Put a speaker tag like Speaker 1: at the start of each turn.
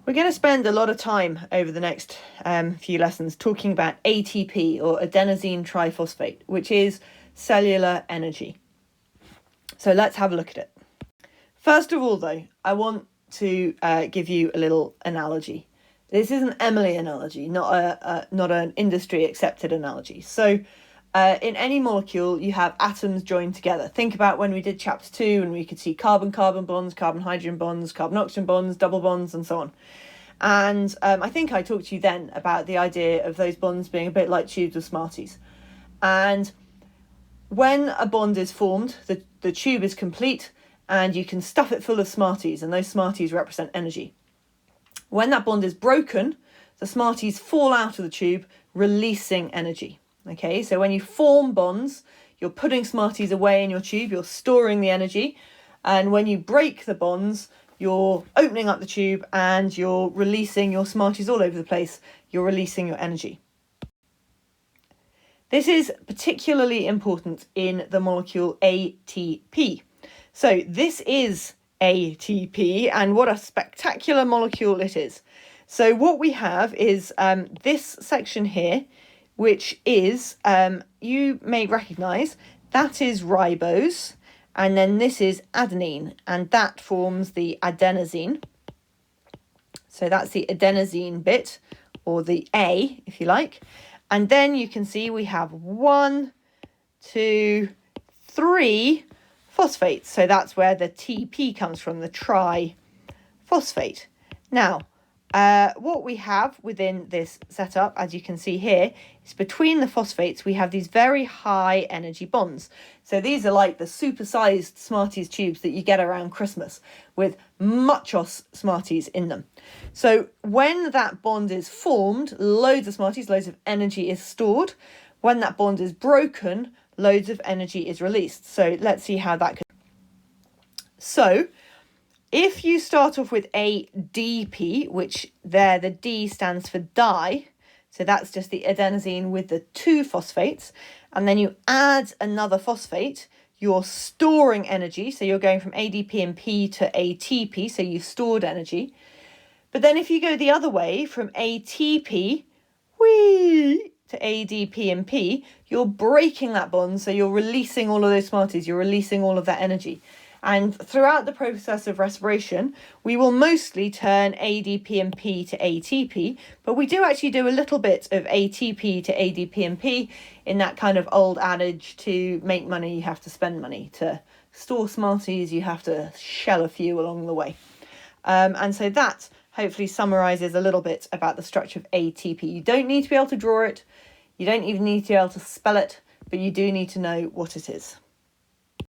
Speaker 1: We're going to spend a lot of time over the next few lessons talking about ATP, or adenosine triphosphate, which is cellular energy. So let's have a look at it. First of all, though, I want to give you a little analogy. This is an Emily analogy, not an industry accepted analogy. So in any molecule, you have atoms joined together. Think about when we did chapter 2 and we could see carbon-carbon bonds, carbon-hydrogen bonds, carbon-oxygen bonds, double bonds, and so on. And I think I talked to you then about the idea of those bonds being a bit like tubes of Smarties. And when a bond is formed, the tube is complete and you can stuff it full of Smarties, and those Smarties represent energy. When that bond is broken, the Smarties fall out of the tube, releasing energy. Okay, so when you form bonds, you're putting Smarties away in your tube, you're storing the energy. And when you break the bonds, you're opening up the tube and you're releasing your Smarties all over the place. You're releasing your energy. This is particularly important in the molecule ATP. So this is ATP, and what a spectacular molecule it is. So what we have is this section here, which is, you may recognise, that is ribose, and then this is adenine, and that forms the adenosine. So that's the adenosine bit, or the A, if you like. And then you can see we have 1, 2, 3 phosphates. So that's where the TP comes from, the triphosphate. Now, what we have within this setup, as you can see here, is between the phosphates, we have these very high energy bonds. So these are like the supersized Smarties tubes that you get around Christmas with muchos Smarties in them. So when that bond is formed, loads of Smarties, loads of energy is stored. When that bond is broken, loads of energy is released. So let's see how that could. So if you start off with ADP, which there the D stands for di, so that's just the adenosine with the 2 phosphates, and then you add another phosphate, you're storing energy, so you're going from ADP and P to ATP, so you've stored energy. But then if you go the other way, from ATP, to ADP and P, you're breaking that bond, so you're releasing all of those Smarties, you're releasing all of that energy. And throughout the process of respiration, we will mostly turn ADP and P to ATP, but we do actually do a little bit of ATP to ADP and P in that kind of old adage, to make money, you have to spend money. To store Smarties, you have to shell a few along the way. And so that hopefully summarises a little bit about the structure of ATP. You don't need to be able to draw it, you don't even need to be able to spell it, but you do need to know what it is.